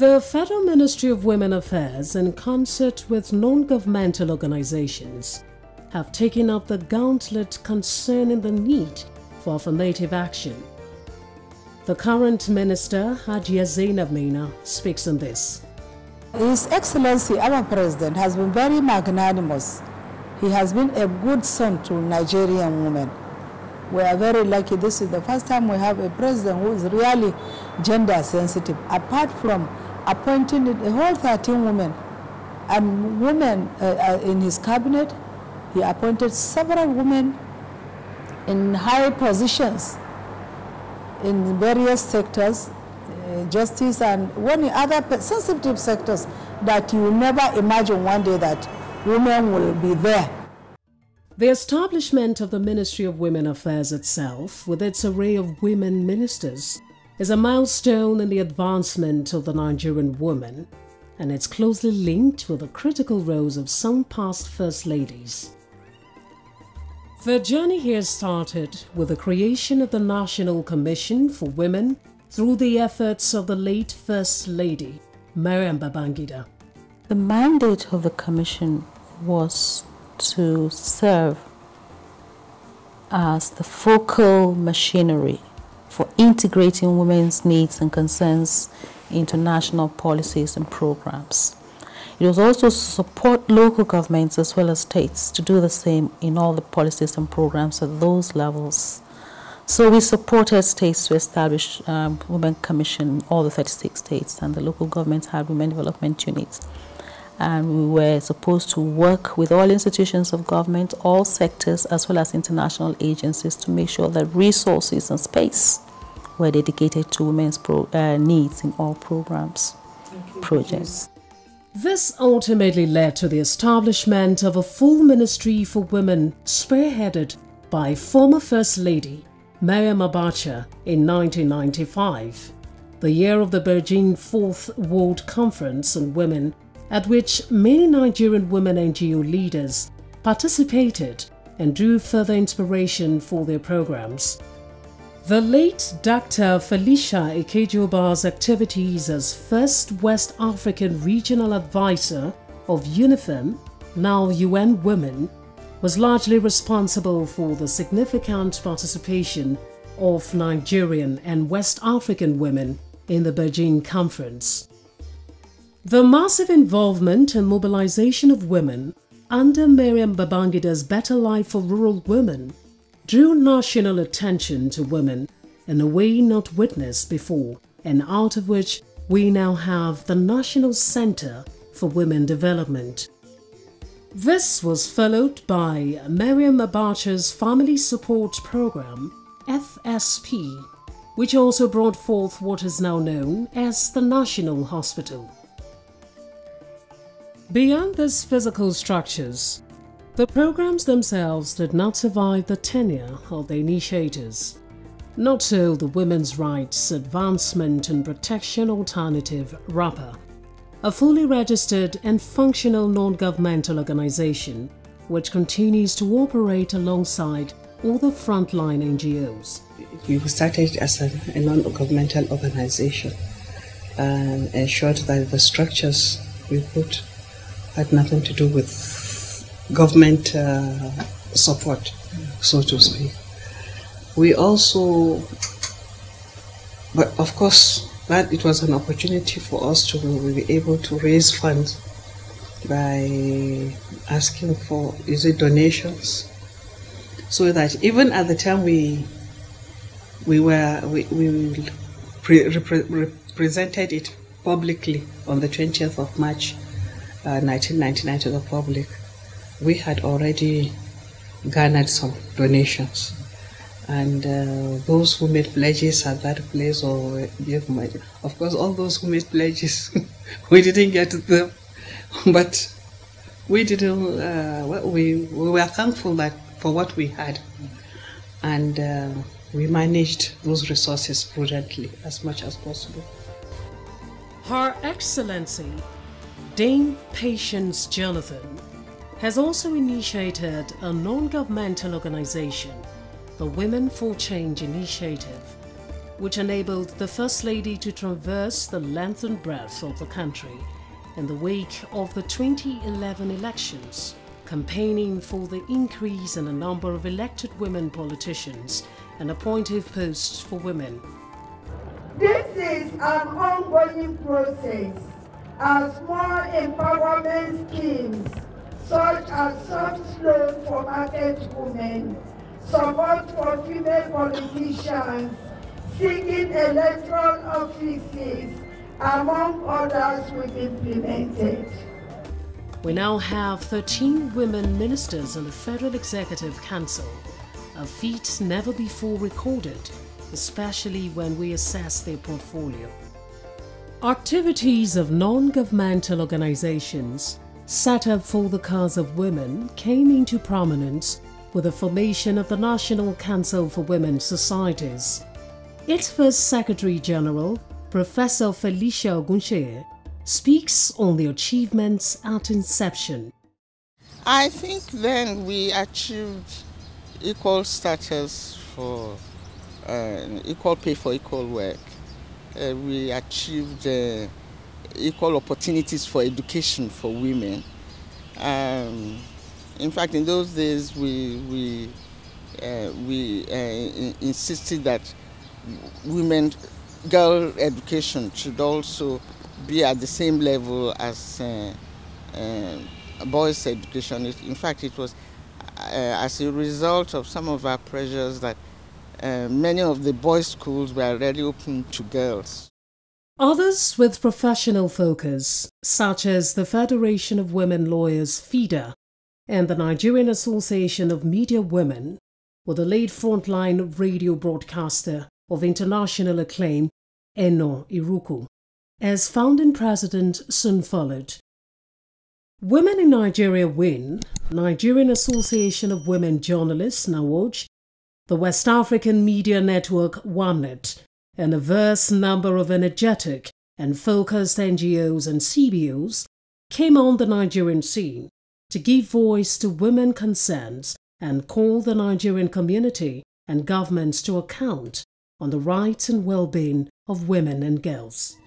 The Federal Ministry of Women Affairs, in concert with non-governmental organizations, have taken up the gauntlet concerning the need for affirmative action. The current minister, Hajiya Zainab Maina, speaks on this. His Excellency, our President, has been very magnanimous. He has been a good son to Nigerian women. We are very lucky. This is the first time we have a president who is really gender sensitive, apart from appointing a whole 13 women. And women in his cabinet, he appointed several women in high positions in various sectors, justice and many other sensitive sectors that you will never imagine one day that women will be there. The establishment of the Ministry of Women Affairs itself, with its array of women ministers, is a milestone in the advancement of the Nigerian woman, and it's closely linked with the critical roles of some past First Ladies. The journey here started with the creation of the National Commission for Women through the efforts of the late First Lady, Mariam Babangida. The mandate of the Commission was to serve as the focal machinery for integrating women's needs and concerns into national policies and programs. It was also to support local governments as well as states to do the same in all the policies and programs at those levels. So we supported states to establish Women Commission, all the 36 states, and the local governments had women development units. And we were supposed to work with all institutions of government, all sectors, as well as international agencies to make sure that resources and space were dedicated to women's needs in all programs, projects. This ultimately led to the establishment of a full ministry for women spearheaded by former First Lady Mariam Abacha in 1995, the year of the Beijing 4th World Conference on Women, at which many Nigerian women NGO leaders participated and drew further inspiration for their programs. The late Dr. Felicia Ikejoba's activities as first West African Regional Advisor of UNIFEM, now UN Women, was largely responsible for the significant participation of Nigerian and West African women in the Beijing Conference. The massive involvement and mobilization of women under Mariam Babangida's Better Life for Rural Women drew national attention to women in a way not witnessed before, and out of which we now have the National Center for Women Development. This was followed by Mariam Abacha's Family Support Program, FSP, which also brought forth what is now known as the National Hospital. Beyond these physical structures, the programs themselves did not survive the tenure of the initiators. Not so the Women's Rights Advancement and Protection Alternative, RAPA, a fully registered and functional non-governmental organization which continues to operate alongside all the frontline NGOs. We started as a non-governmental organization and ensured that the structures we put had nothing to do with government support, so to speak. We also, but of course, that it was an opportunity for us to be able to raise funds by asking for, donations, so that even at the time we presented it publicly on the 20th of March 1999 to the public, we had already garnered some donations, and those who made pledges at that place or gave money, of course all those who made pledges we didn't get them, but we didn't we were thankful that for what we had, and we managed those resources prudently as much as possible. Her Excellency Dame Patience Jonathan has also initiated a non-governmental organization, the Women for Change Initiative, which enabled the First Lady to traverse the length and breadth of the country in the wake of the 2011 elections, campaigning for the increase in the number of elected women politicians and appointive posts for women. This is an ongoing process as more empowerment schemes such as soft loan for market women, support for female politicians seeking electoral offices, among others, will be implemented. We now have 13 women ministers in the Federal Executive Council, a feat never before recorded, especially when we assess their portfolio. Activities of non-governmental organizations set up for the cause of women came into prominence with the formation of the National Council for Women's Societies. Its first Secretary General, Professor Felicia Ogunṣeye, speaks on the achievements at inception. I think then we achieved equal status for equal pay for equal work. We achieved equal opportunities for education for women. In fact, in those days, we insisted that girl education should also be at the same level as boys' education. In fact, it was as a result of some of our pressures that many of the boys' schools were already open to girls. Others with professional focus, such as the Federation of Women Lawyers (FIDA) and the Nigerian Association of Media Women, were the late frontline radio broadcaster of international acclaim, Eno Iruku, as founding president soon followed. Women in Nigeria Win, Nigerian Association of Women Journalists (NAWOJ), the West African Media Network WAMNET, and a vast number of energetic and focused NGOs and CBOs came on the Nigerian scene to give voice to women concerns and call the Nigerian community and governments to account on the rights and well-being of women and girls.